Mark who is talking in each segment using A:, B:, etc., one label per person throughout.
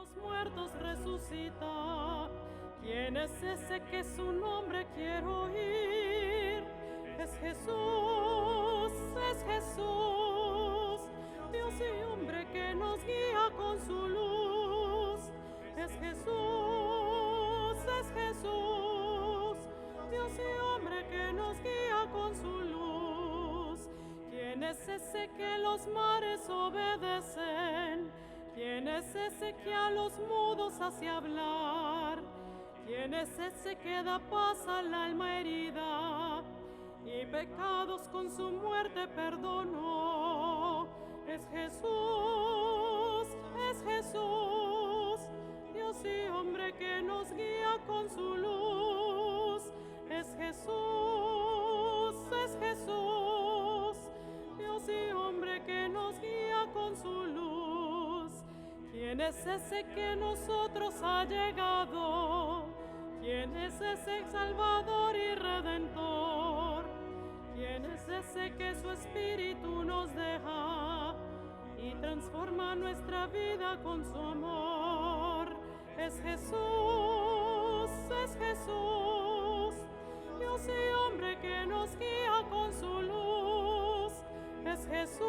A: los muertos resucita. ¿Quién es ese que su nombre quiero oír? Es Jesús, Dios y hombre que nos guía con su luz. Es Jesús, Dios y hombre que nos guía con su luz. ¿Quién es ese que los mares obedecen? ¿Quién es ese que a los mudos hace hablar? ¿Quién es ese que da paz al alma herida y pecados con su muerte perdonó? Es Jesús, Dios y hombre que nos guía con su luz. Es Jesús, Dios y hombre que nos guía con su luz. ¿Quién es ese que nosotros ha llegado? ¿Quién es ese Salvador y Redentor? ¿Quién es ese que su Espíritu nos deja y transforma nuestra vida con su amor? Es Jesús, Dios y hombre que nos guía con su luz. Es Jesús,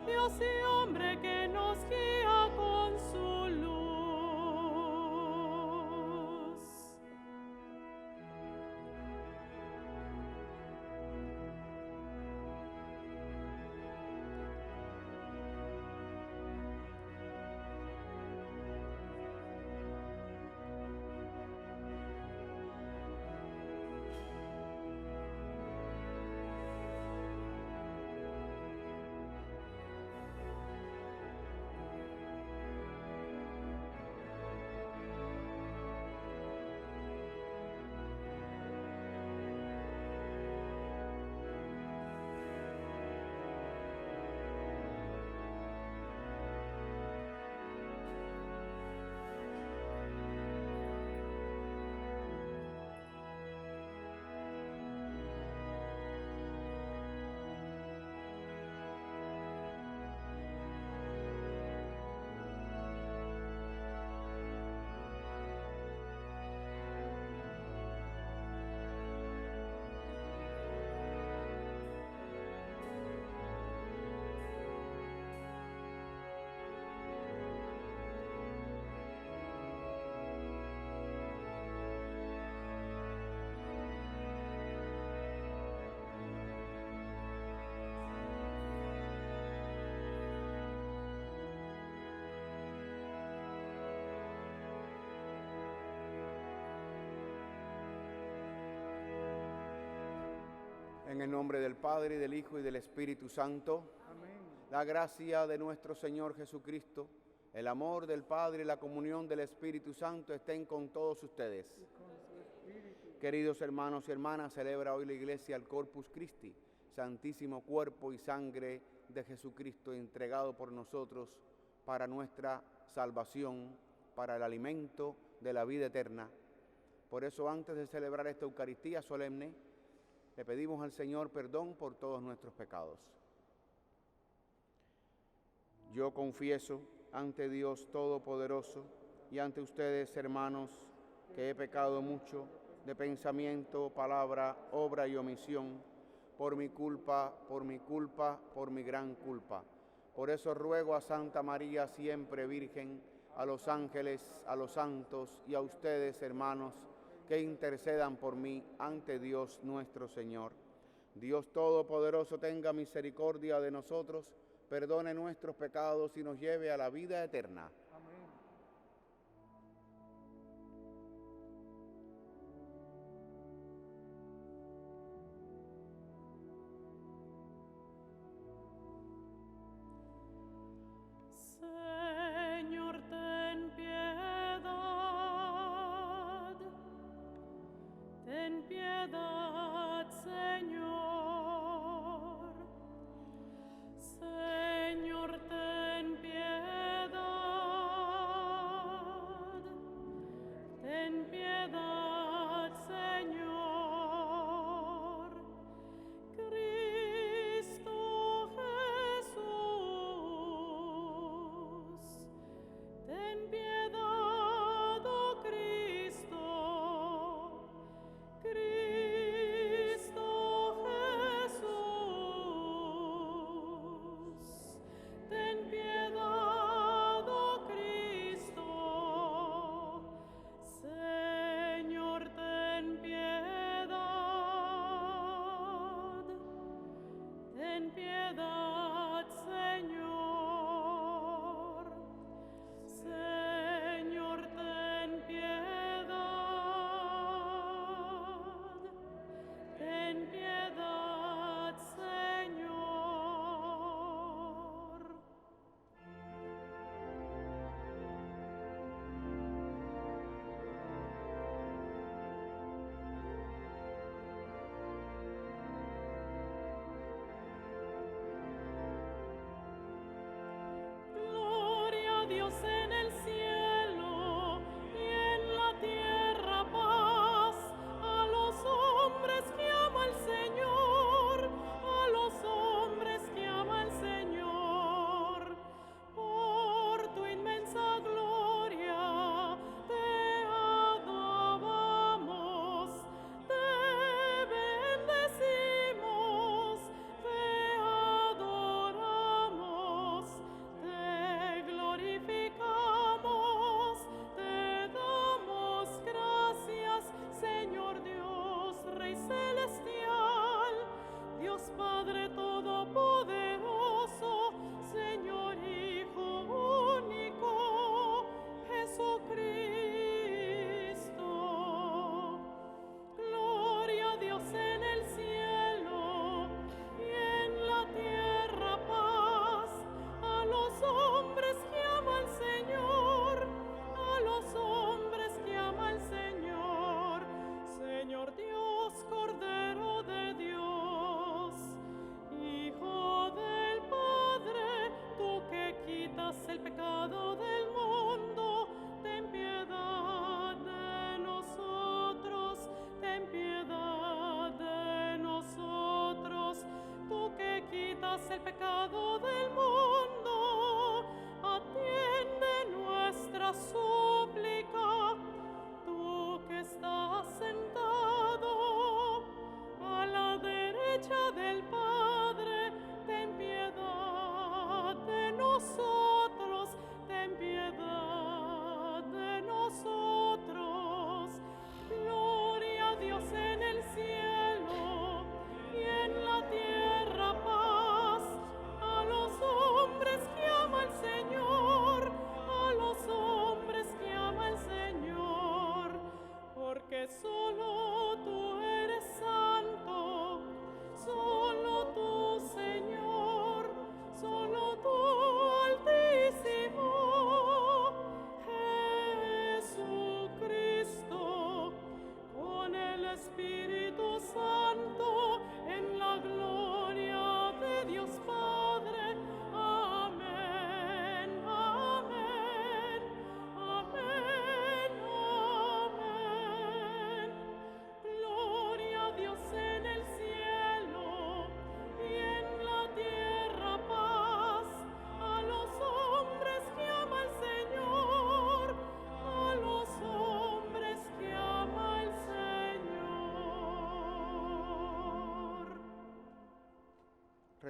A: Dios y hombre que nos guía con su luz.
B: En el nombre del Padre, y del Hijo, y del Espíritu Santo.
C: Amén.
B: La gracia de nuestro Señor Jesucristo, el amor del Padre y la comunión del Espíritu Santo estén con todos ustedes.
C: Con su espíritu.
B: Queridos hermanos y hermanas, celebra hoy la Iglesia el Corpus Christi, santísimo cuerpo y sangre de Jesucristo entregado por nosotros para nuestra salvación, para el alimento de la vida eterna. Por eso, antes de celebrar esta Eucaristía solemne, le pedimos al Señor perdón por todos nuestros pecados. Yo confieso ante Dios Todopoderoso y ante ustedes, hermanos, que he pecado mucho de pensamiento, palabra, obra y omisión, por mi culpa, por mi gran culpa. Por eso ruego a Santa María, siempre Virgen, a los ángeles, a los santos y a ustedes, hermanos, que intercedan por mí ante Dios nuestro Señor. Dios Todopoderoso tenga misericordia de nosotros, perdone nuestros pecados y nos lleve a la vida eterna.
C: Amén.
A: Señor, ten piedad. Ten piedad, Señor. Señor, ten piedad. Ten piedad, Señor. Cristo Jesús.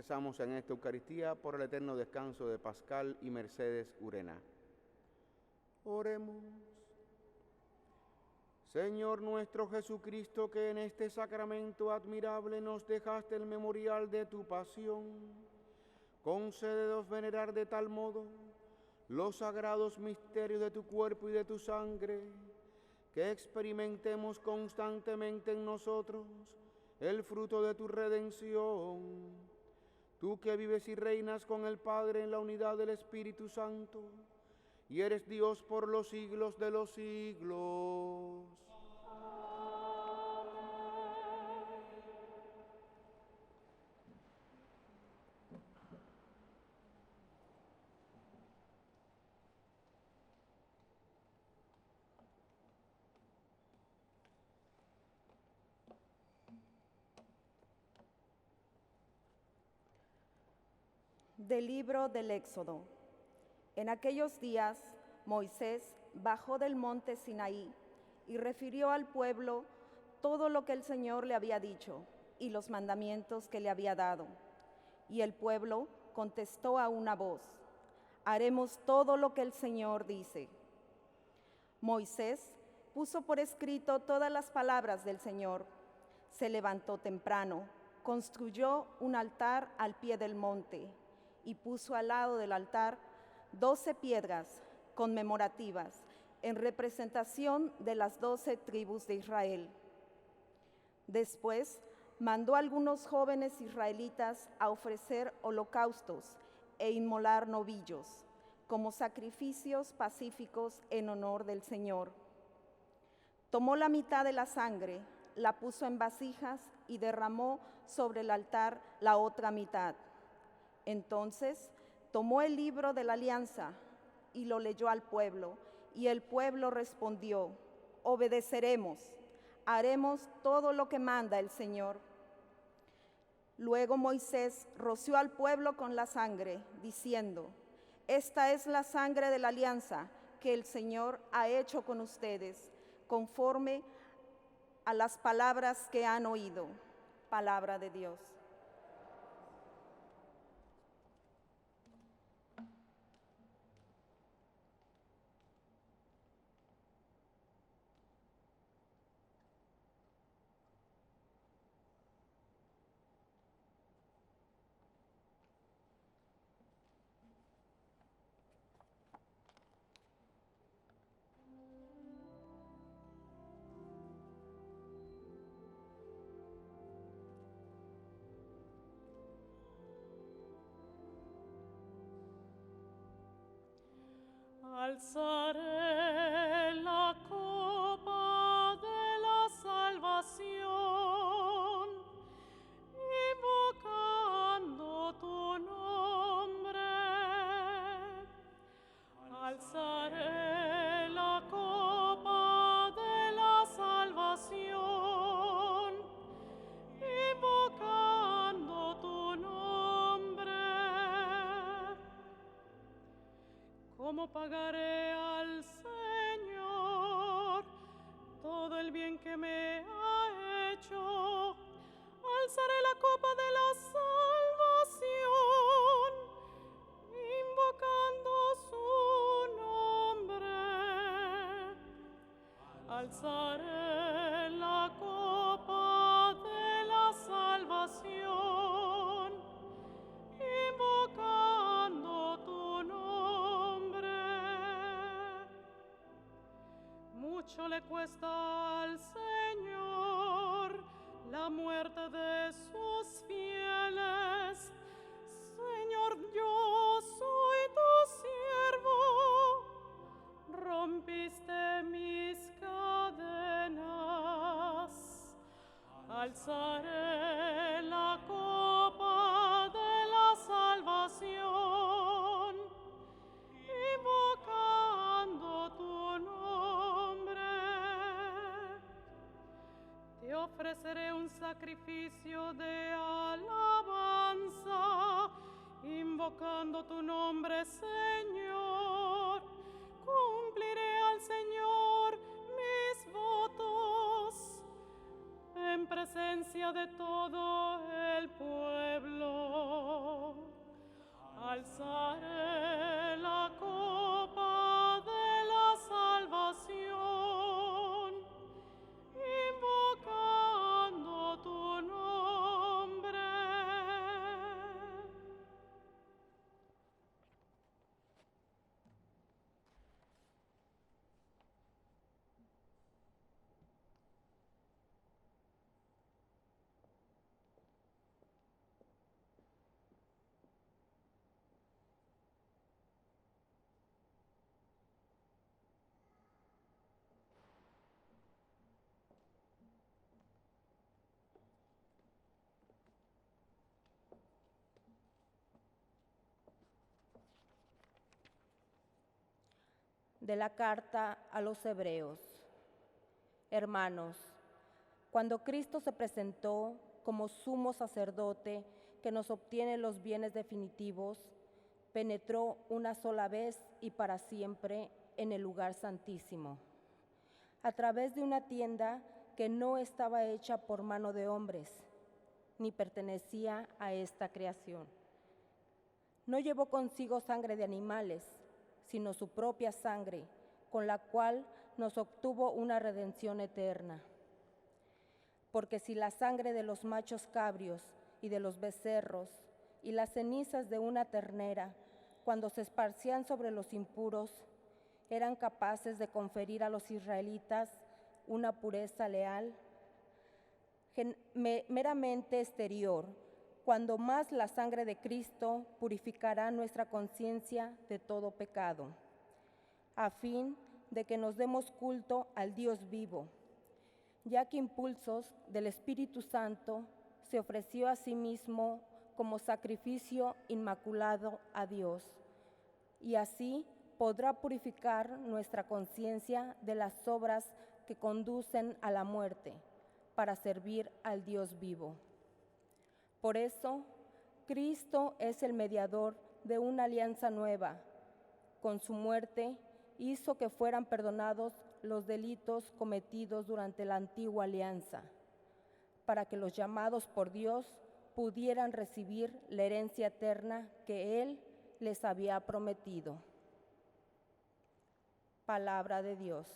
B: Rezamos en esta Eucaristía por el eterno descanso de Pascal y Mercedes Urena. Oremos. Señor nuestro Jesucristo, que en este sacramento admirable nos dejaste el memorial de tu pasión, concédenos venerar de tal modo los sagrados misterios de tu cuerpo y de tu sangre, que experimentemos constantemente en nosotros el fruto de tu redención. Tú que vives y reinas con el Padre en la unidad del Espíritu Santo, y eres Dios por los siglos de los siglos.
C: Del libro del Éxodo. En aquellos días, Moisés bajó del monte Sinaí y refirió al pueblo todo lo que el Señor le había dicho y los mandamientos que le había dado. Y el pueblo contestó a una voz: haremos todo lo que el Señor dice. Moisés puso por escrito todas las palabras del Señor. Se levantó temprano, construyó un altar al pie del monte y puso al lado del altar 12 piedras conmemorativas en representación de las 12 tribus de Israel. Después mandó a algunos jóvenes israelitas a ofrecer holocaustos e inmolar novillos como sacrificios pacíficos en honor del Señor. Tomó la mitad de la sangre, la puso en vasijas y derramó sobre el altar la otra mitad. Entonces tomó el libro de la alianza y lo leyó al pueblo, y el pueblo respondió: obedeceremos, haremos todo lo que manda el Señor. Luego Moisés roció al pueblo con la sangre, diciendo: esta es la sangre de la alianza que el Señor ha hecho con ustedes, conforme a las palabras que han oído. Palabra de Dios.
A: Alzaré la copa de la salvación, invocando tu nombre. Alzaré la copa de la salvación, invocando tu nombre. ¿Cómo pagaré al Señor todo el bien que me ha hecho? Alzaré la copa de la salvación, invocando su nombre. Alzaré la copa de la salvación, invocando tu nombre. Mucho le cuesta al Señor la muerte de sus fieles. Señor, yo soy tu siervo, rompiste mis cadenas. Alzaré la copa de la salvación, invocando tu nombre. Te ofreceré un sacrificio de alabanza, invocando tu nombre, Señor. Cumpliré al Señor mis votos en presencia de todo el pueblo.
D: De la carta a los Hebreos. Hermanos, cuando Cristo se presentó como sumo sacerdote que nos obtiene los bienes definitivos, penetró una sola vez y para siempre en el lugar santísimo, a través de una tienda que no estaba hecha por mano de hombres, ni pertenecía a esta creación. No llevó consigo sangre de animales, sino su propia sangre, con la cual nos obtuvo una redención eterna. Porque si la sangre de los machos cabrios y de los becerros y las cenizas de una ternera, cuando se esparcían sobre los impuros, eran capaces de conferir a los israelitas una pureza leal, meramente exterior, cuando más la sangre de Cristo purificará nuestra conciencia de todo pecado, a fin de que nos demos culto al Dios vivo, ya que impulsos del Espíritu Santo se ofreció a sí mismo como sacrificio inmaculado a Dios, y así podrá purificar nuestra conciencia de las obras que conducen a la muerte, para servir al Dios vivo. Por eso, Cristo es el mediador de una alianza nueva. Con su muerte hizo que fueran perdonados los delitos cometidos durante la antigua alianza, para que los llamados por Dios pudieran recibir la herencia eterna que Él les había prometido. Palabra de Dios.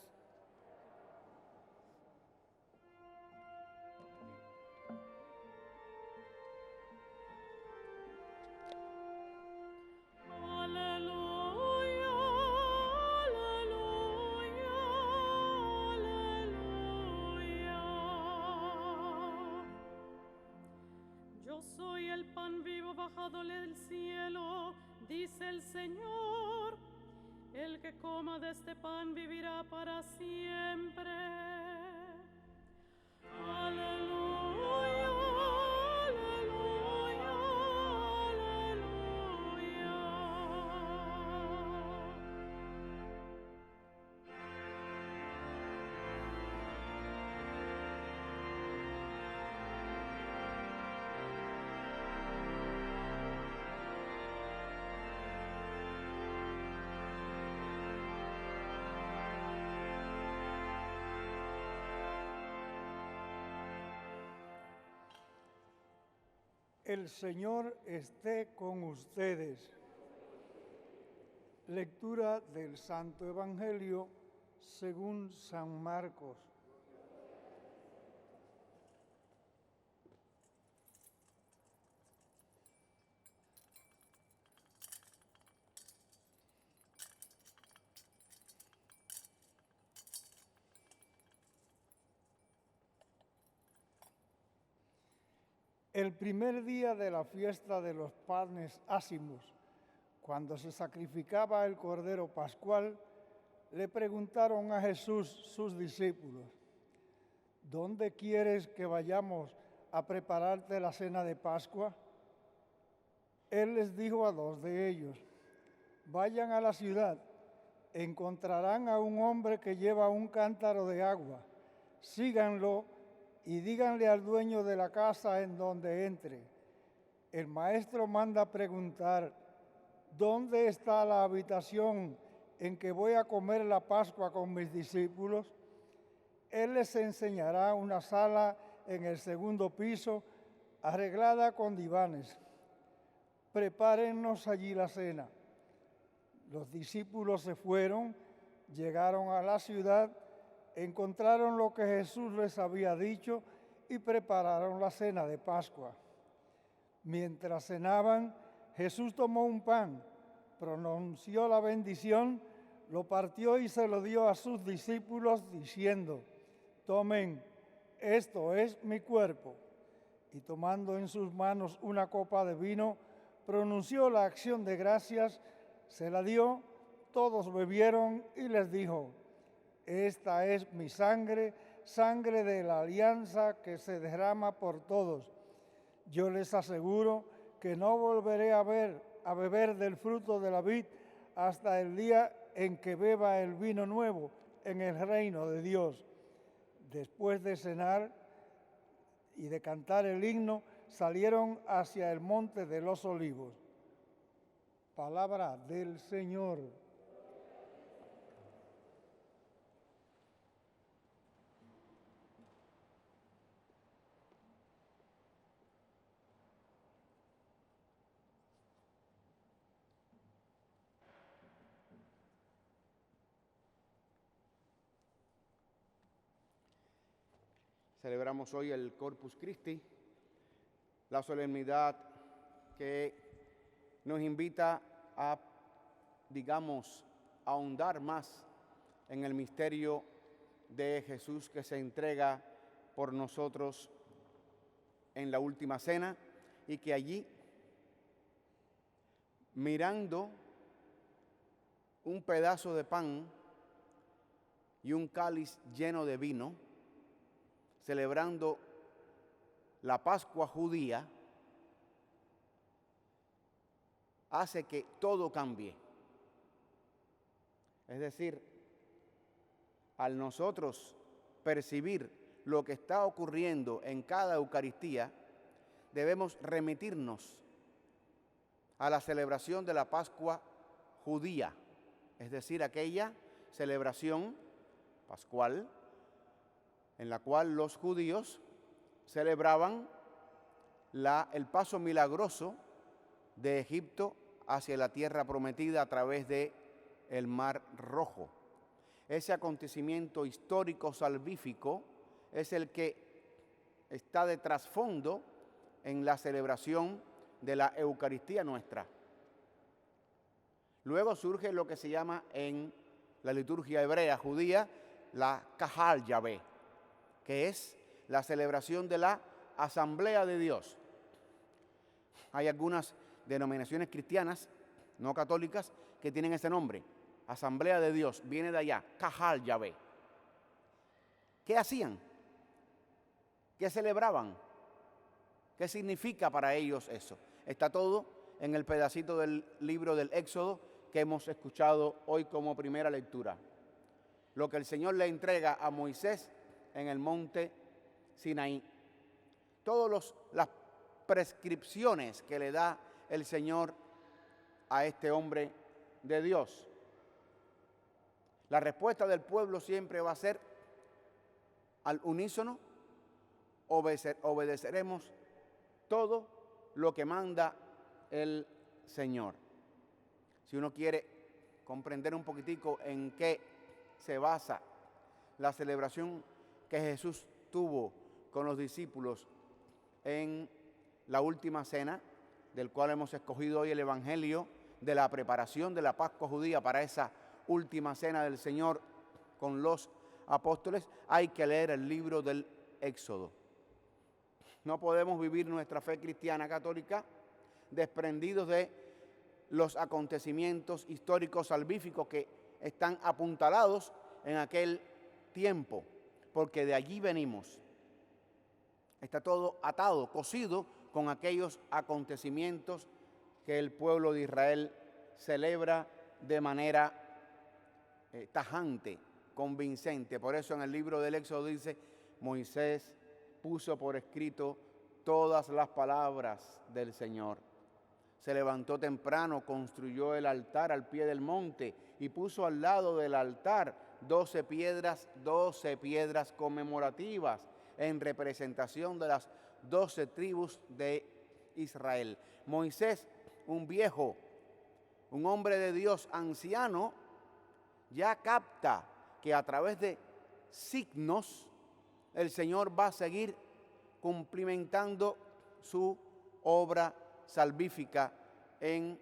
A: Yo soy el pan vivo bajado del cielo, dice el Señor. El que coma de este pan vivirá para siempre. Aleluya, aleluya, aleluya.
E: El Señor esté con ustedes. Lectura del Santo Evangelio según San Marcos. El primer día de la fiesta de los panes ácimos, cuando se sacrificaba el Cordero Pascual, le preguntaron a Jesús sus discípulos: ¿dónde quieres que vayamos a prepararte la cena de Pascua? Él les dijo a dos de ellos: vayan a la ciudad, encontrarán a un hombre que lleva un cántaro de agua, síganlo y díganle al dueño de la casa en donde entre: el maestro manda preguntar, ¿dónde está la habitación en que voy a comer la Pascua con mis discípulos? Él les enseñará una sala en el segundo piso, arreglada con divanes. Prepárennos allí la cena. Los discípulos se fueron, llegaron a la ciudad, encontraron lo que Jesús les había dicho y prepararon la cena de Pascua. Mientras cenaban, Jesús tomó un pan, pronunció la bendición, lo partió y se lo dio a sus discípulos diciendo: tomen, esto es mi cuerpo. Y tomando en sus manos una copa de vino, pronunció la acción de gracias, se la dio, todos bebieron y les dijo: esta es mi sangre, sangre de la alianza que se derrama por todos. Yo les aseguro que no volveré a beber del fruto de la vid hasta el día en que beba el vino nuevo en el reino de Dios. Después de cenar y de cantar el himno, salieron hacia el monte de los Olivos. Palabra del Señor.
B: Celebramos hoy el Corpus Christi, la solemnidad que nos invita a, ahondar más en el misterio de Jesús que se entrega por nosotros en la última cena, y que allí, mirando un pedazo de pan y un cáliz lleno de vino, celebrando la Pascua judía, hace que todo cambie. Es decir, al nosotros percibir lo que está ocurriendo en cada Eucaristía, debemos remitirnos a la celebración de la Pascua judía, es decir, aquella celebración pascual en la cual los judíos celebraban el paso milagroso de Egipto hacia la tierra prometida a través del Mar Rojo. Ese acontecimiento histórico salvífico es el que está de trasfondo en la celebración de la Eucaristía nuestra. Luego surge lo que se llama en la liturgia hebrea judía la Kahal Yahvé, que es la celebración de la Asamblea de Dios. Hay algunas denominaciones cristianas, no católicas, que tienen ese nombre, Asamblea de Dios, viene de allá, Kahal Yahvé. ¿Qué hacían? ¿Qué celebraban? ¿Qué significa para ellos eso? Está todo en el pedacito del libro del Éxodo que hemos escuchado hoy como primera lectura. Lo que el Señor le entrega a Moisés en el monte Sinaí. Todas las prescripciones que le da el Señor a este hombre de Dios. La respuesta del pueblo siempre va a ser al unísono: obedeceremos todo lo que manda el Señor. Si uno quiere comprender un poquitico en qué se basa la celebración que Jesús tuvo con los discípulos en la última cena, del cual hemos escogido hoy el Evangelio de la preparación de la Pascua judía para esa última cena del Señor con los apóstoles, hay que leer el libro del Éxodo. No podemos vivir nuestra fe cristiana católica desprendidos de los acontecimientos históricos salvíficos que están apuntalados en aquel tiempo, porque de allí venimos. Está todo atado, cosido con aquellos acontecimientos que el pueblo de Israel celebra de manera tajante, convincente. Por eso en el libro del Éxodo dice: Moisés puso por escrito todas las palabras del Señor. Se levantó temprano, construyó el altar al pie del monte y puso al lado del altar 12 piedras conmemorativas en representación de las 12 tribus de Israel. Moisés, un viejo, un hombre de Dios anciano, ya capta que a través de signos el Señor va a seguir cumplimentando su obra salvífica en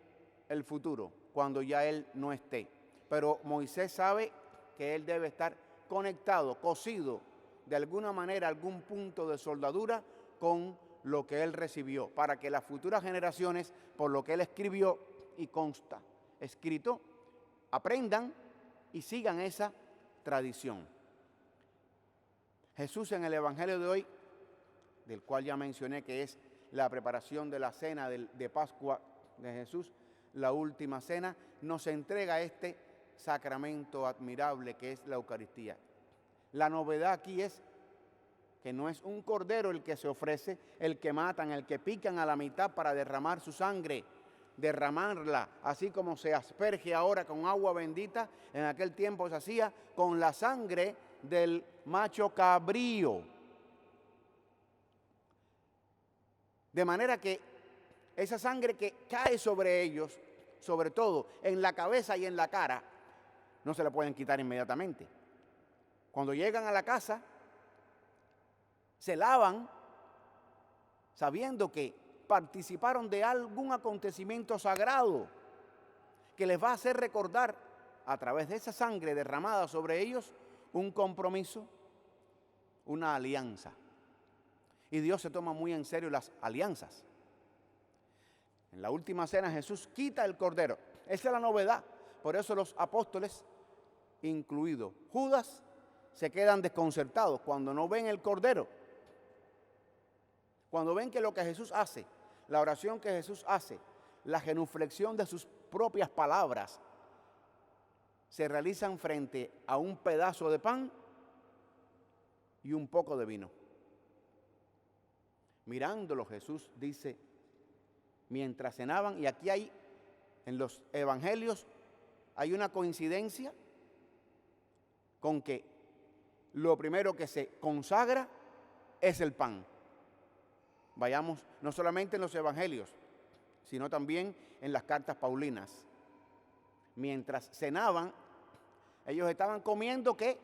B: el futuro, cuando ya Él no esté. Pero Moisés sabe que él debe estar conectado, cosido de alguna manera, algún punto de soldadura con lo que él recibió, para que las futuras generaciones, por lo que él escribió y consta escrito, aprendan y sigan esa tradición. Jesús en el Evangelio de hoy, del cual ya mencioné que es la preparación de la cena de Pascua de Jesús, la última cena, nos entrega este sacramento admirable que es la Eucaristía. La novedad aquí es que no es un cordero el que se ofrece, el que matan, el que pican a la mitad para derramar su sangre, derramarla, así como se asperge ahora con agua bendita, en aquel tiempo se hacía con la sangre del macho cabrío. De manera que esa sangre que cae sobre ellos, sobre todo en la cabeza y en la cara, no se la pueden quitar inmediatamente. Cuando llegan a la casa, se lavan sabiendo que participaron de algún acontecimiento sagrado que les va a hacer recordar a través de esa sangre derramada sobre ellos un compromiso, una alianza. Y Dios se toma muy en serio las alianzas. En la última cena Jesús quita el cordero. Esa es la novedad. Por eso los apóstoles, incluido Judas, se quedan desconcertados cuando no ven el cordero. Cuando ven que lo que Jesús hace, la oración que Jesús hace, la genuflexión de sus propias palabras, se realizan frente a un pedazo de pan y un poco de vino. Mirándolo, Jesús dice, mientras cenaban, y aquí hay, en los evangelios, hay una coincidencia con que lo primero que se consagra es el pan. Vayamos no solamente en los evangelios, sino también en las cartas paulinas. Mientras cenaban, ellos estaban comiendo ¿qué?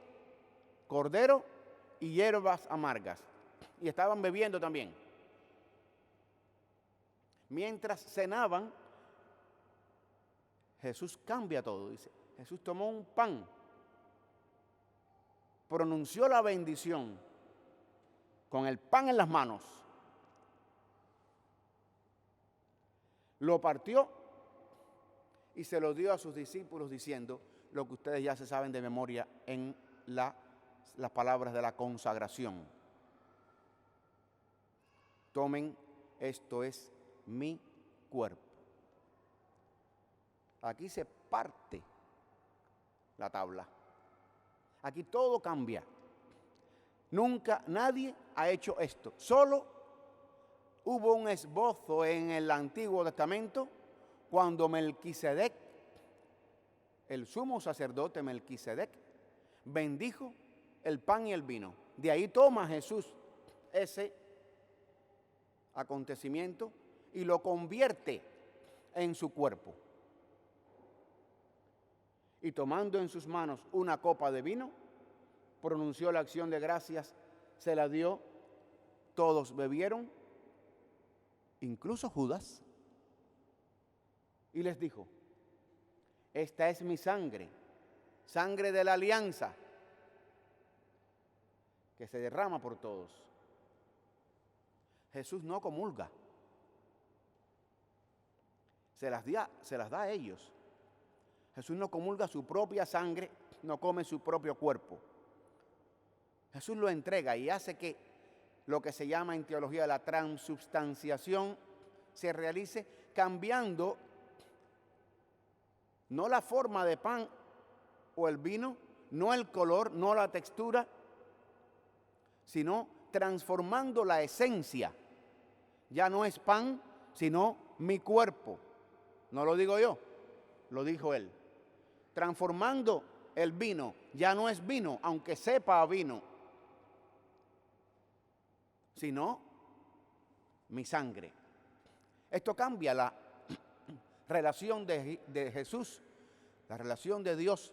B: Cordero y hierbas amargas. Y estaban bebiendo también. Mientras cenaban, Jesús cambia todo. Dice, Jesús tomó un pan, pronunció la bendición con el pan en las manos, lo partió y se lo dio a sus discípulos diciendo lo que ustedes ya se saben de memoria en las palabras de la consagración. Tomen, esto es mi cuerpo. Aquí se parte la tabla. Aquí todo cambia. Nunca nadie ha hecho esto. Solo hubo un esbozo en el Antiguo Testamento cuando Melquisedec, el sumo sacerdote Melquisedec, bendijo el pan y el vino. De ahí toma Jesús ese acontecimiento y lo convierte en su cuerpo. Y tomando en sus manos una copa de vino, pronunció la acción de gracias, se la dio, todos bebieron, incluso Judas, y les dijo, esta es mi sangre, sangre de la alianza, que se derrama por todos. Jesús no comulga, se las da a ellos. Jesús no comulga su propia sangre, no come su propio cuerpo. Jesús lo entrega y hace que lo que se llama en teología la transubstanciación se realice cambiando no la forma de pan o el vino, no el color, no la textura, sino transformando la esencia. Ya no es pan, sino mi cuerpo. No lo digo yo, lo dijo él. Transformando el vino, ya no es vino, aunque sepa a vino, sino mi sangre. Esto cambia la relación de Jesús, la relación de Dios,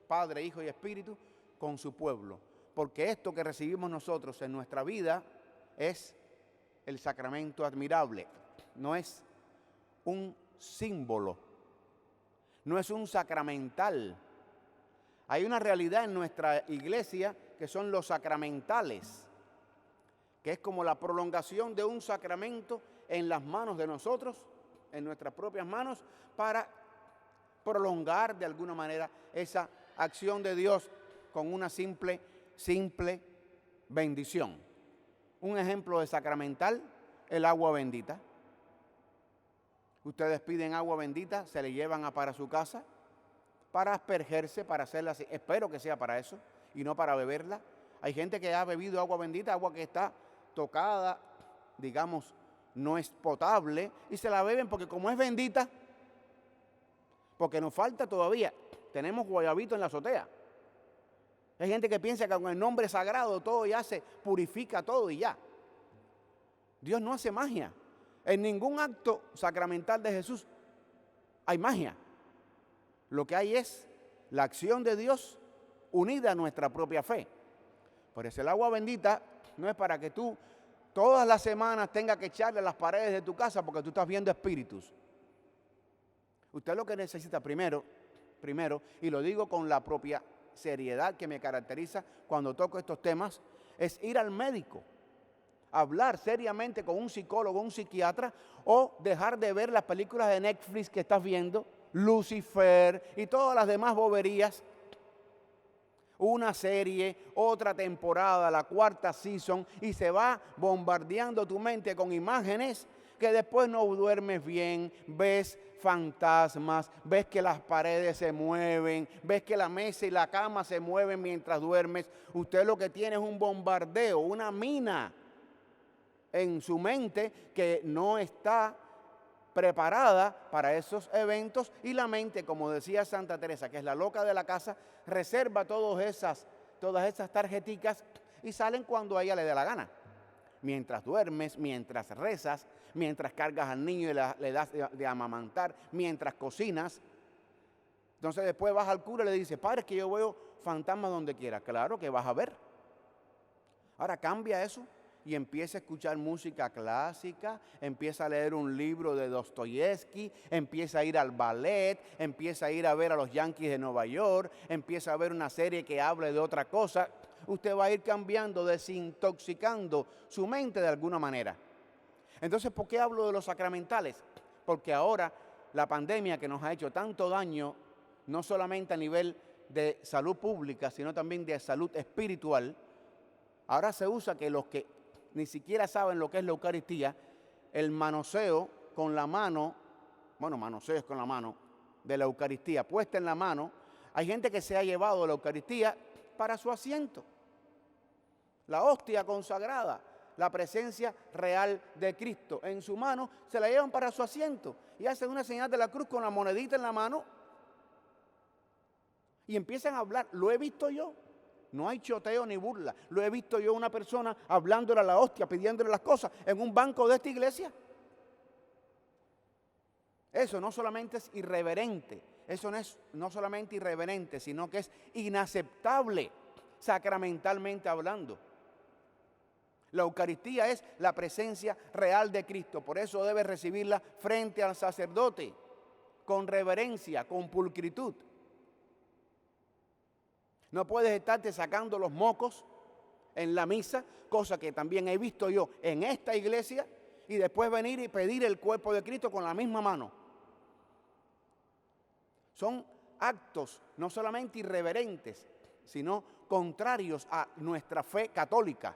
B: Padre, Hijo y Espíritu, con su pueblo. Porque esto que recibimos nosotros en nuestra vida es el sacramento admirable. No es un símbolo, no es un sacramental. Hay una realidad en nuestra iglesia que son los sacramentales, que es como la prolongación de un sacramento en las manos de nosotros, en nuestras propias manos, para prolongar de alguna manera esa acción de Dios con una simple bendición. Un ejemplo de sacramental, el agua bendita. Ustedes piden agua bendita, se le llevan para su casa, para aspergerse, para hacerla así. Espero que sea para eso y no para beberla. Hay gente que ha bebido agua bendita, agua que está tocada, digamos, no es potable, y se la beben porque como es bendita, porque nos falta todavía, tenemos guayabito en la azotea. Hay gente que piensa que con el nombre sagrado todo ya se purifica todo y ya. Dios no hace magia. En ningún acto sacramental de Jesús hay magia. Lo que hay es la acción de Dios unida a nuestra propia fe. Por eso el agua bendita no es para que tú todas las semanas tengas que echarle a las paredes de tu casa porque tú estás viendo espíritus. Usted lo que necesita primero, y lo digo con la propia seriedad que me caracteriza cuando toco estos temas, es ir al médico, hablar seriamente con un psicólogo, un psiquiatra, o dejar de ver las películas de Netflix que estás viendo, Lucifer y todas las demás boberías. Una serie, otra temporada, la cuarta season, y se va bombardeando tu mente con imágenes que después no duermes bien, ves fantasmas, ves que las paredes se mueven, ves que la mesa y la cama se mueven mientras duermes. Usted lo que tiene es un bombardeo, una mina en su mente que no está preparada para esos eventos, y la mente, como decía Santa Teresa, que es la loca de la casa, reserva todas esas tarjeticas y salen cuando a ella le dé la gana. Mientras duermes, mientras rezas, mientras cargas al niño y le das de amamantar, mientras cocinas. Entonces después vas al cura y le dices, padre, es que yo veo fantasmas donde quiera. Claro que vas a ver. Ahora cambia eso y empieza a escuchar música clásica, empieza a leer un libro de Dostoyevsky, empieza a ir al ballet, empieza a ir a ver a los Yankees de Nueva York, empieza a ver una serie que hable de otra cosa. Usted va a ir cambiando, desintoxicando su mente de alguna manera. Entonces, ¿por qué hablo de los sacramentales? Porque ahora la pandemia que nos ha hecho tanto daño, no solamente a nivel de salud pública, sino también de salud espiritual, ahora se usa que los que ni siquiera saben lo que es la Eucaristía, el manoseo con la mano, manoseo es con la mano, de la Eucaristía puesta en la mano. Hay gente que se ha llevado la Eucaristía para su asiento. La hostia consagrada, la presencia real de Cristo en su mano, se la llevan para su asiento y hacen una señal de la cruz con la monedita en la mano y empiezan a hablar. Lo he visto yo. No hay choteo ni burla. Lo he visto yo, una persona hablándole a la hostia, pidiéndole las cosas en un banco de esta iglesia. Eso no solamente es irreverente, eso no solamente irreverente, sino que es inaceptable sacramentalmente hablando. La Eucaristía es la presencia real de Cristo, por eso debe recibirla frente al sacerdote, con reverencia, con pulcritud. No puedes estarte sacando los mocos en la misa, cosa que también he visto yo en esta iglesia, y después venir y pedir el cuerpo de Cristo con la misma mano. Son actos no solamente irreverentes, sino contrarios a nuestra fe católica.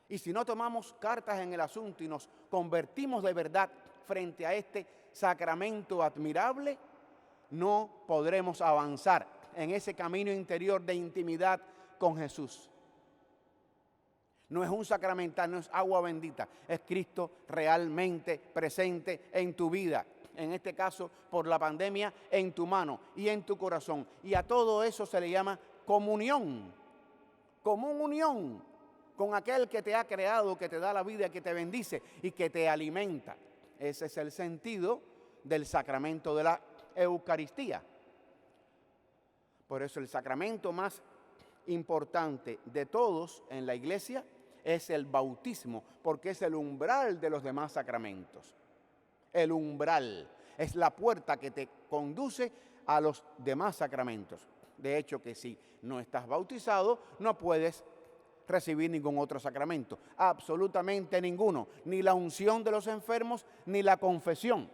B: Y si no tomamos cartas en el asunto y nos convertimos de verdad frente a este sacramento admirable, no podremos avanzar en ese camino interior de intimidad con Jesús. No es un sacramental, no es agua bendita, es Cristo realmente presente en tu vida. En este caso, por la pandemia, en tu mano y en tu corazón. Y a todo eso se le llama comunión. Común unión con aquel que te ha creado, que te da la vida, que te bendice y que te alimenta. Ese es el sentido del sacramento de la Eucaristía. Por eso el sacramento más importante de todos en la iglesia es el bautismo, porque es el umbral de los demás sacramentos. El umbral es la puerta que te conduce a los demás sacramentos. De hecho, que si no estás bautizado, no puedes recibir ningún otro sacramento, absolutamente ninguno, ni la unción de los enfermos, ni la confesión.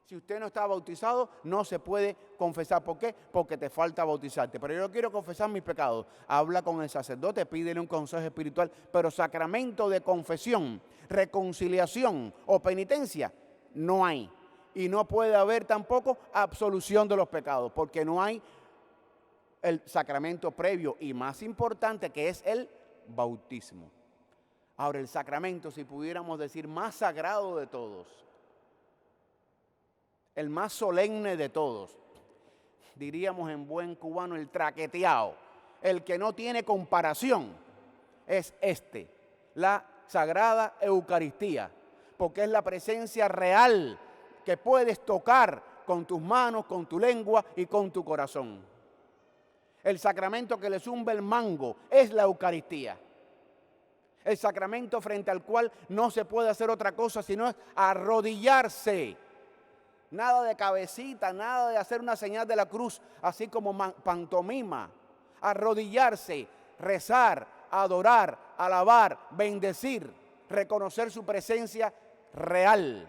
B: Si usted no está bautizado, no se puede confesar. ¿Por qué? Porque te falta bautizarte. Pero yo quiero confesar mis pecados. Habla con el sacerdote, pídele un consejo espiritual. Pero sacramento de confesión, reconciliación o penitencia, no hay. y no puede haber tampoco absolución de los pecados, porque no hay el sacramento previo y más importante, que es el bautismo. Ahora, el sacramento, si pudiéramos decir, más sagrado de todos, el más solemne de todos, diríamos en buen cubano, el traqueteado, el que no tiene comparación, es la Sagrada Eucaristía, porque es la presencia real que puedes tocar con tus manos, con tu lengua y con tu corazón. El sacramento que le zumba el mango es la Eucaristía. El sacramento frente al cual no se puede hacer otra cosa sino es arrodillarse. Nada de cabecita, nada de hacer una señal de la cruz, así como pantomima. Arrodillarse, rezar, adorar, alabar, bendecir, reconocer su presencia real.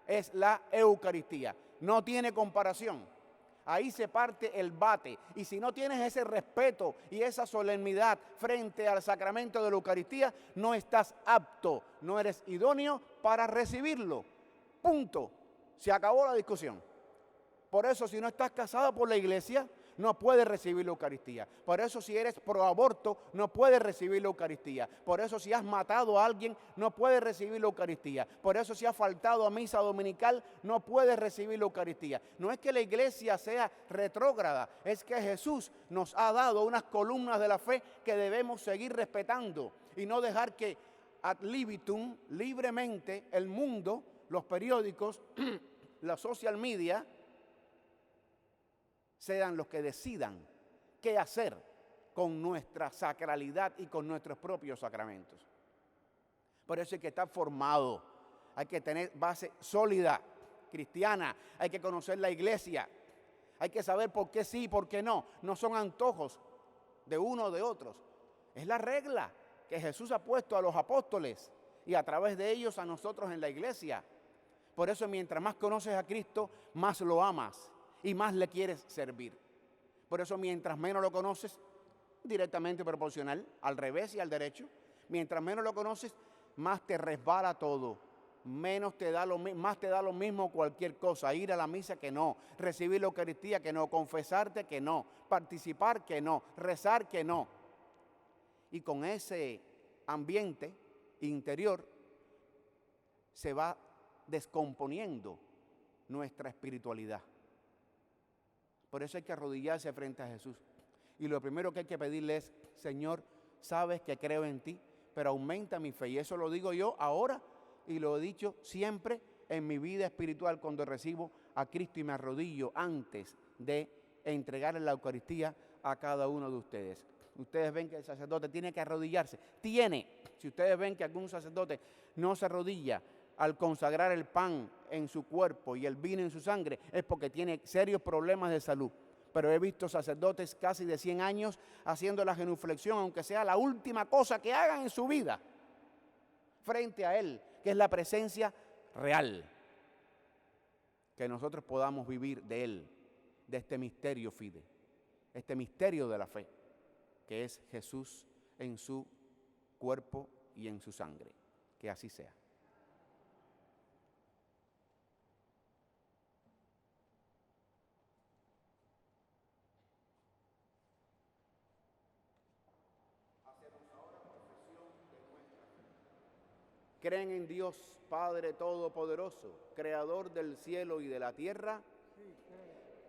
B: Es la Eucaristía. No tiene comparación. Ahí se parte el bate. Y si no tienes ese respeto y esa solemnidad frente al sacramento de la Eucaristía, no estás apto, no eres idóneo para recibirlo. Punto. Se acabó la discusión. Por eso, si no estás casado por la iglesia, no puedes recibir la Eucaristía. Por eso, si eres pro aborto, no puedes recibir la Eucaristía. Por eso, si has matado a alguien, no puedes recibir la Eucaristía. Por eso, si has faltado a misa dominical, no puedes recibir la Eucaristía. No es que la iglesia sea retrógrada, es que Jesús nos ha dado unas columnas de la fe que debemos seguir respetando y no dejar que ad libitum, libremente, el mundo, los periódicos, la social media, sean los que decidan qué hacer con nuestra sacralidad y con nuestros propios sacramentos. Por eso hay que estar formado, hay que tener base sólida, cristiana, hay que conocer la iglesia, hay que saber por qué sí y por qué no. No son antojos de uno o de otros. Es la regla que Jesús ha puesto a los apóstoles y a través de ellos a nosotros en la iglesia. Por eso, mientras más conoces a Cristo, más lo amas y más le quieres servir. Por eso, mientras menos lo conoces, directamente proporcional, al revés y al derecho, mientras menos lo conoces, más te resbala todo, más te da lo mismo cualquier cosa, ir a la misa que no, recibir la Eucaristía que no, confesarte que no, participar que no, rezar que no. Y con ese ambiente interior se va descomponiendo nuestra espiritualidad. Por eso hay que arrodillarse frente a Jesús. Y lo primero que hay que pedirle es, Señor, sabes que creo en ti, pero aumenta mi fe. Y eso lo digo yo ahora y lo he dicho siempre en mi vida espiritual cuando recibo a Cristo y me arrodillo antes de entregarle la Eucaristía a cada uno de ustedes. Ustedes ven que el sacerdote tiene que arrodillarse. Si ustedes ven que algún sacerdote no se arrodilla al consagrar el pan en su cuerpo y el vino en su sangre, es porque tiene serios problemas de salud. Pero he visto sacerdotes casi de 100 años haciendo la genuflexión, aunque sea la última cosa que hagan en su vida, frente a Él, que es la presencia real. Que nosotros podamos vivir de Él, de este misterio fide, este misterio de la fe, que es Jesús en su cuerpo y en su sangre. Que así sea. ¿Creen en Dios Padre Todopoderoso, Creador del cielo y de la tierra?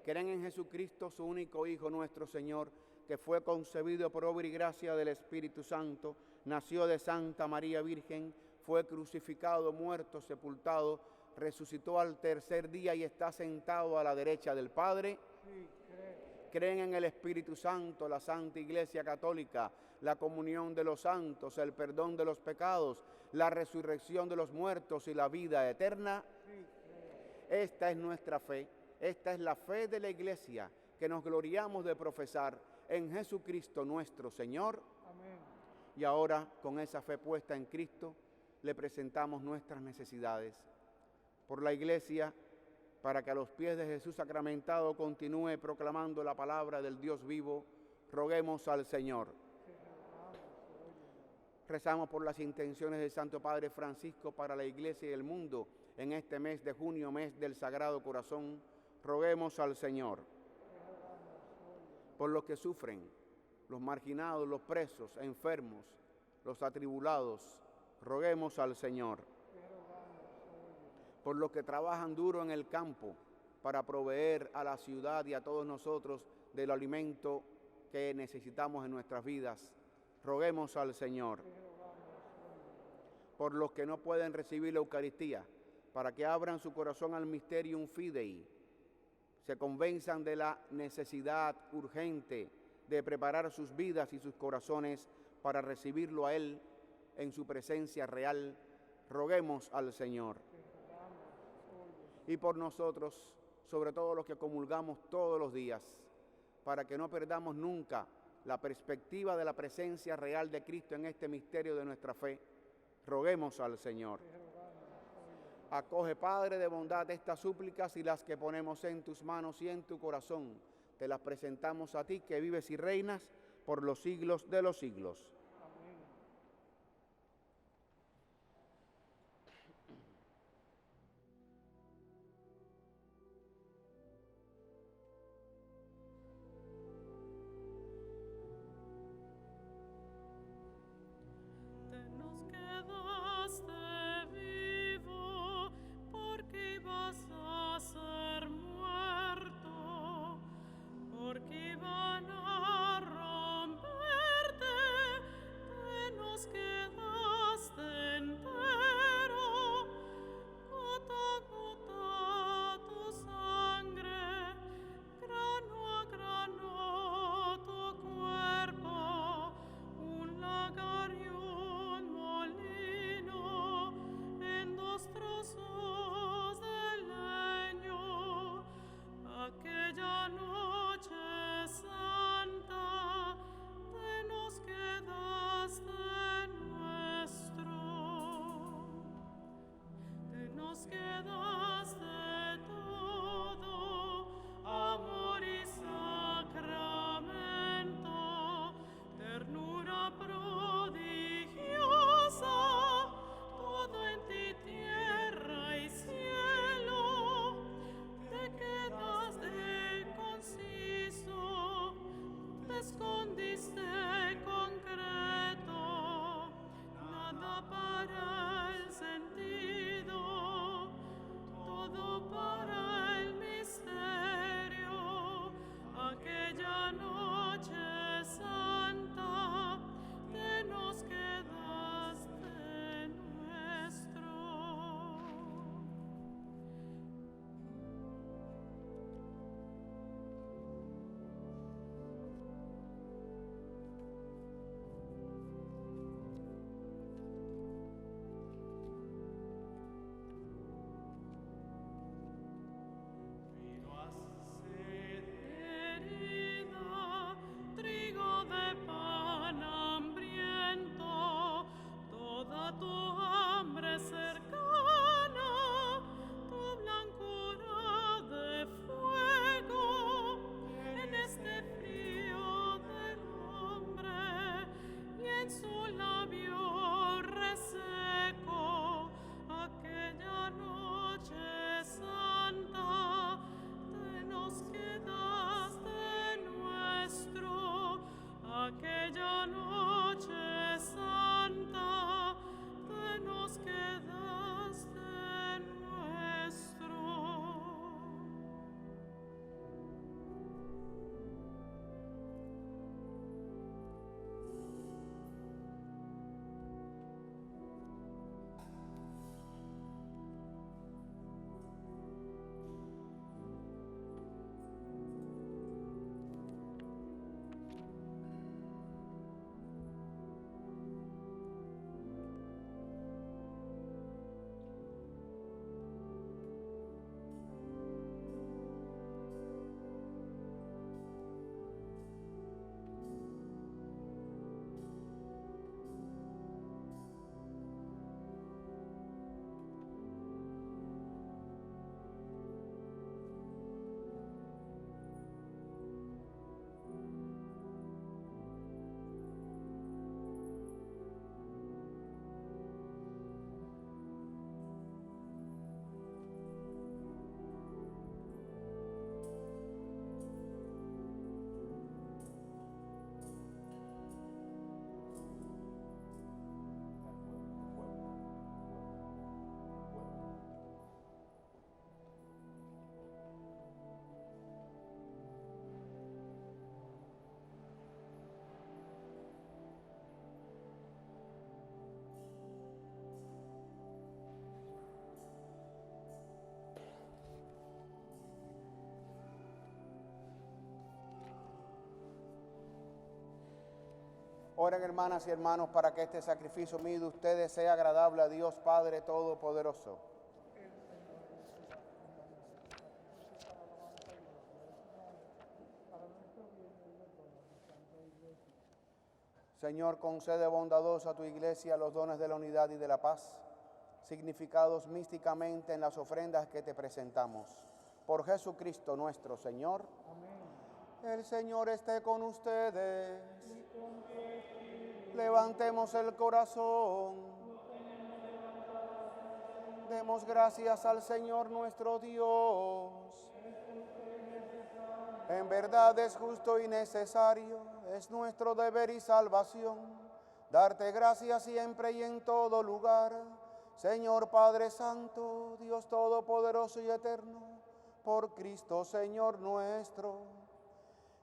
B: ¿Creen en Jesucristo, su único Hijo, nuestro Señor, que fue concebido por obra y gracia del Espíritu Santo, nació de Santa María Virgen, fue crucificado, muerto, sepultado, resucitó al tercer día y está sentado a la derecha del Padre? ¿Creen en el Espíritu Santo, la Santa Iglesia Católica, la comunión de los santos, el perdón de los pecados, la resurrección de los muertos y la vida eterna? Esta es nuestra fe, esta es la fe de la Iglesia que nos gloriamos de profesar en Jesucristo nuestro Señor. Amén. Y ahora, con esa fe puesta en Cristo, le presentamos nuestras necesidades. Por la Iglesia, para que a los pies de Jesús sacramentado continúe proclamando la palabra del Dios vivo, roguemos al Señor. Rezamos por las intenciones del Santo Padre Francisco para la Iglesia y el mundo, en este mes de junio, mes del Sagrado Corazón, roguemos al Señor. Por los que sufren, los marginados, los presos, enfermos, los atribulados, roguemos al Señor. Por los que trabajan duro en el campo para proveer a la ciudad y a todos nosotros del alimento que necesitamos en nuestras vidas, roguemos al Señor. Por los que no pueden recibir la Eucaristía, para que abran su corazón al Mysterium Fidei, se convenzan de la necesidad urgente de preparar sus vidas y sus corazones para recibirlo a Él en su presencia real, roguemos al Señor. Y por nosotros, sobre todo los que comulgamos todos los días, para que no perdamos nunca la perspectiva de la presencia real de Cristo en este misterio de nuestra fe, roguemos al Señor. Acoge, Padre de bondad, estas súplicas y las que ponemos en tus manos y en tu corazón. Te las presentamos a ti, que vives y reinas por los siglos de los siglos.
A: Porque van a romperte
B: Oren, hermanas y hermanos, para que este sacrificio mío de ustedes sea agradable a Dios Padre Todopoderoso. Señor, concede bondadoso a tu iglesia los dones de la unidad y de la paz, significados místicamente en las ofrendas que te presentamos. Por Jesucristo nuestro Señor. Amén. El Señor esté con ustedes. Levantemos el corazón. Demos gracias al Señor nuestro Dios. En verdad es justo y necesario, es nuestro deber y salvación, darte gracias siempre y en todo lugar, Señor Padre Santo, Dios Todopoderoso y Eterno, por Cristo Señor nuestro,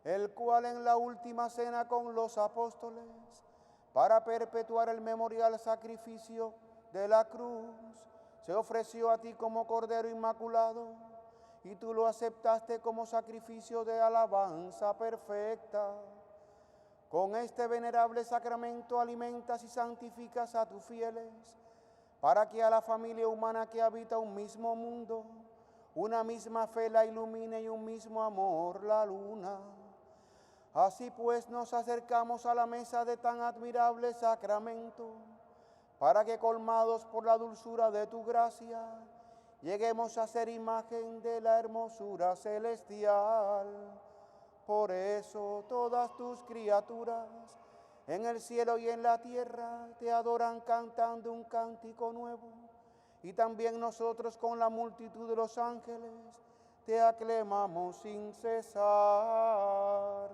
B: el cual en la última cena con los apóstoles, para perpetuar el memorial sacrificio de la cruz, se ofreció a ti como Cordero Inmaculado, y tú lo aceptaste como sacrificio de alabanza perfecta. Con este venerable sacramento alimentas y santificas a tus fieles, para que a la familia humana que habita un mismo mundo, una misma fe la ilumine y un mismo amor la luna. Así pues nos acercamos a la mesa de tan admirable sacramento, para que colmados por la dulzura de tu gracia, lleguemos a ser imagen de la hermosura celestial. Por eso todas tus criaturas, en el cielo y en la tierra, te adoran cantando un cántico nuevo. Y también nosotros con la multitud de los ángeles, te aclamamos sin cesar.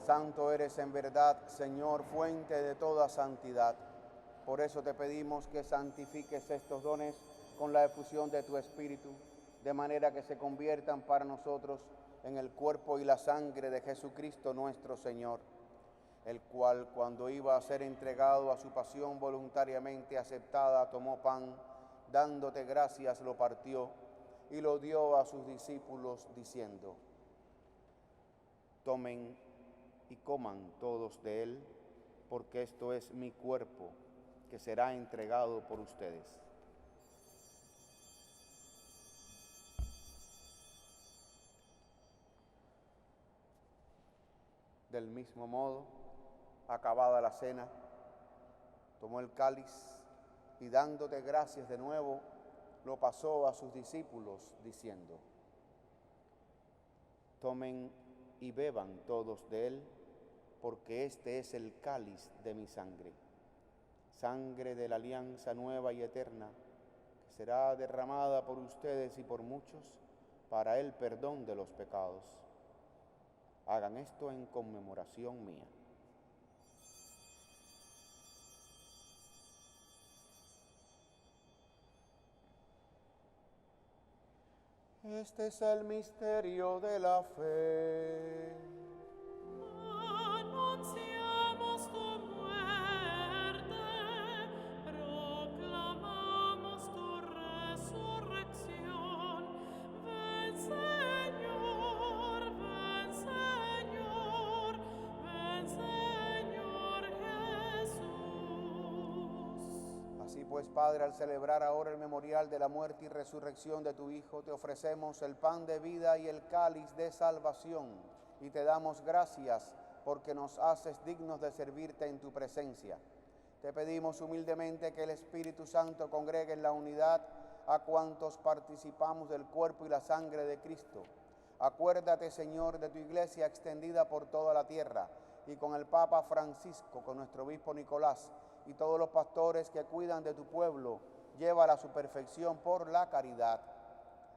B: Santo eres en verdad, Señor, fuente de toda santidad. Por eso te pedimos que santifiques estos dones con la efusión de tu Espíritu, de manera que se conviertan para nosotros en el cuerpo y la sangre de Jesucristo nuestro Señor, el cual, cuando iba a ser entregado a su pasión voluntariamente aceptada, tomó pan, dándote gracias, lo partió y lo dio a sus discípulos, diciendo: tomen y coman todos de él, porque esto es mi cuerpo, que será entregado por ustedes. Del mismo modo, acabada la cena, tomó el cáliz y dándote gracias de nuevo, lo pasó a sus discípulos, diciendo: tomen y beban todos de él, porque este es el cáliz de mi sangre, sangre de la alianza nueva y eterna, que será derramada por ustedes y por muchos para el perdón de los pecados. Hagan esto en conmemoración mía. Este es el misterio de la fe.
A: Anunciamos
B: Pues, Padre, al celebrar ahora el memorial de la muerte y resurrección de tu Hijo, te ofrecemos el pan de vida y el cáliz de salvación, y te damos gracias porque nos haces dignos de servirte en tu presencia. Te pedimos humildemente que el Espíritu Santo congregue en la unidad a cuantos participamos del cuerpo y la sangre de Cristo. Acuérdate, Señor, de tu iglesia extendida por toda la tierra, y con el Papa Francisco, con nuestro obispo Nicolás, y todos los pastores que cuidan de tu pueblo, llévala a su perfección por la caridad.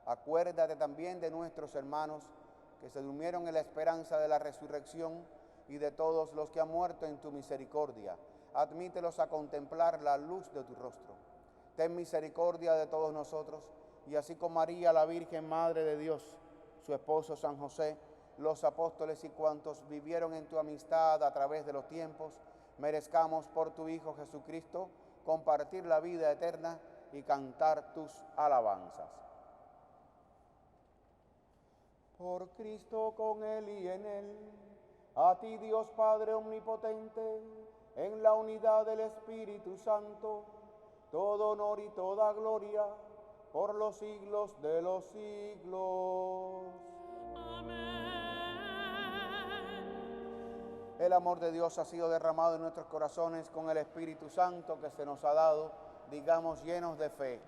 B: Acuérdate también de nuestros hermanos que se durmieron en la esperanza de la resurrección y de todos los que han muerto en tu misericordia. Admítelos a contemplar la luz de tu rostro. Ten misericordia de todos nosotros, y así con María, la Virgen Madre de Dios, su esposo San José, los apóstoles y cuantos vivieron en tu amistad a través de los tiempos, merezcamos por tu Hijo Jesucristo compartir la vida eterna y cantar tus alabanzas. Por Cristo, con Él y en Él, a ti Dios Padre Omnipotente, en la unidad del Espíritu Santo, todo honor y toda gloria, por los siglos de los siglos.
A: Amén.
B: El amor de Dios ha sido derramado en nuestros corazones con el Espíritu Santo que se nos ha dado. Digamos llenos de fe: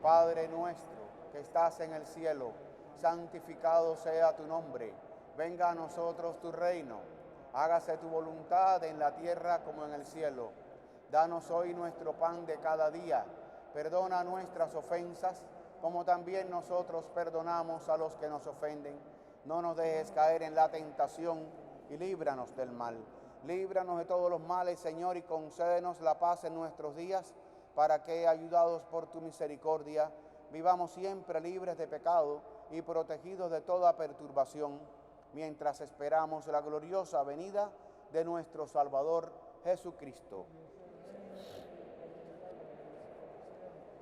B: Padre nuestro que estás en el cielo, santificado sea tu nombre. Venga a nosotros tu reino. Hágase tu voluntad en la tierra como en el cielo. Danos hoy nuestro pan de cada día. Perdona nuestras ofensas, como también nosotros perdonamos a los que nos ofenden. No nos dejes caer en la tentación y líbranos del mal. Líbranos de todos los males, Señor, y concédenos la paz en nuestros días, para que, ayudados por tu misericordia, vivamos siempre libres de pecado y protegidos de toda perturbación, mientras esperamos la gloriosa venida de nuestro Salvador Jesucristo.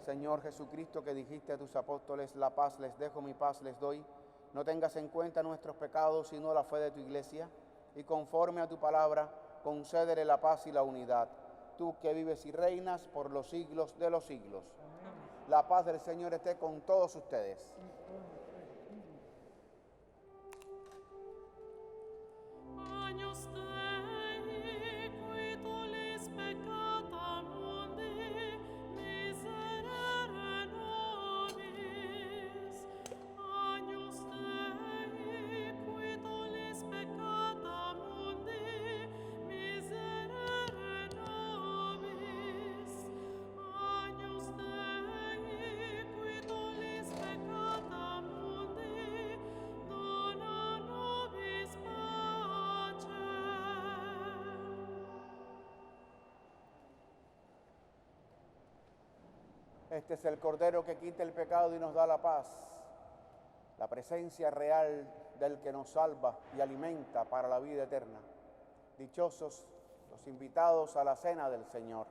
B: Señor Jesucristo, que dijiste a tus apóstoles: la paz les dejo, mi paz les doy, no tengas en cuenta nuestros pecados, sino la fe de tu iglesia, y conforme a tu palabra, concédele la paz y la unidad. Tú que vives y reinas por los siglos de los siglos. La paz del Señor esté con todos ustedes.
A: Agnus Dei, qui tollis peccata mundi, miserere nobis. Agnus Dei, qui tollis peccata mundi, miserere nobis. Agnus Dei, qui tollis peccata mundi, dona nobis pace.
B: Este es el Cordero que quita el pecado y nos da la paz, la presencia real del que nos salva y alimenta para la vida eterna. Dichosos los invitados a la cena del Señor.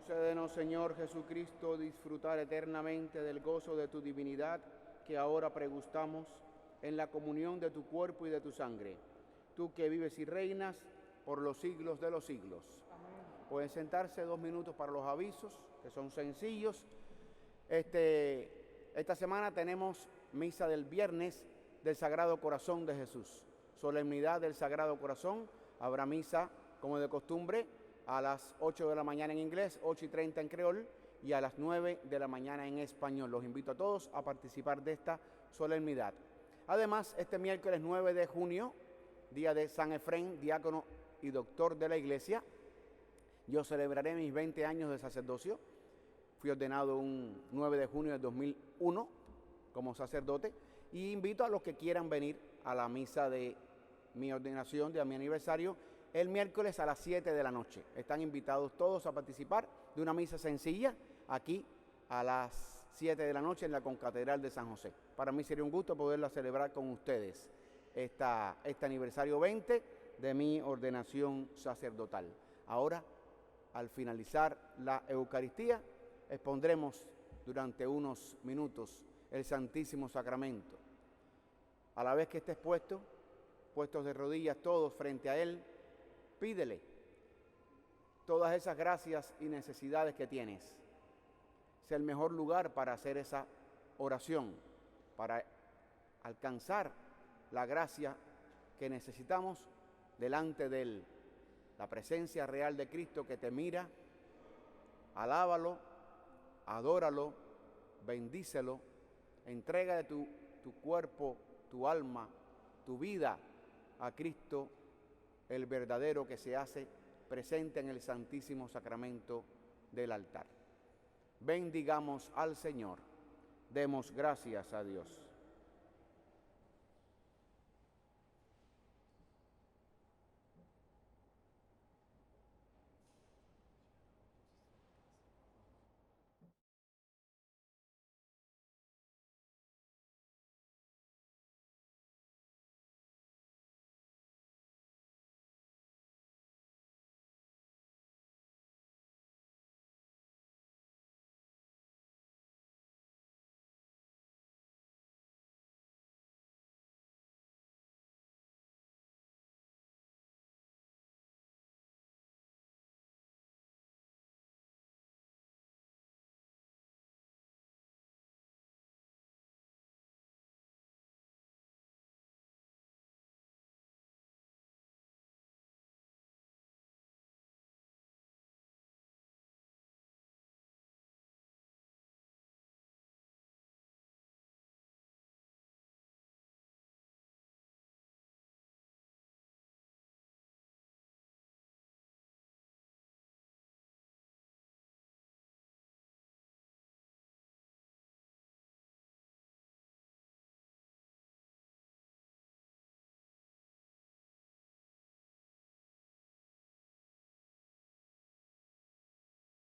B: Concédenos, Señor Jesucristo, disfrutar eternamente del gozo de tu divinidad, que ahora pregustamos en la comunión de tu cuerpo y de tu sangre. Tú que vives y reinas por los siglos de los siglos. Amén. Pueden sentarse 2 minutos para los avisos, que son sencillos. Esta semana tenemos misa del viernes del Sagrado Corazón de Jesús. Solemnidad del Sagrado Corazón. Habrá misa, como de costumbre, a las 8 de la mañana en inglés, 8:30 en creol y a las 9 de la mañana en español. Los invito a todos a participar de esta solemnidad. Además, este miércoles 9 de junio, día de San Efrén, diácono y doctor de la Iglesia, yo celebraré mis 20 años de sacerdocio. Fui ordenado un 9 de junio del 2001 como sacerdote y invito a los que quieran venir a la misa de mi ordenación, de mi aniversario, el miércoles a las 7 de la noche. Están invitados todos a participar de una misa sencilla aquí a las 7 de la noche en la Concatedral de San José. Para mí sería un gusto poderla celebrar con ustedes, este aniversario 20 de mi ordenación sacerdotal. Ahora, al finalizar la Eucaristía, expondremos durante unos minutos el Santísimo Sacramento. A la vez que estés puestos de rodillas todos frente a Él, pídele todas esas gracias y necesidades que tienes. Es el mejor lugar para hacer esa oración, para alcanzar la gracia que necesitamos delante de Él. La presencia real de Cristo que te mira, alábalo, adóralo, bendícelo, entrega de tu cuerpo, tu alma, tu vida a Cristo, el verdadero que se hace presente en el Santísimo Sacramento del altar. Bendigamos al Señor. Demos gracias a Dios.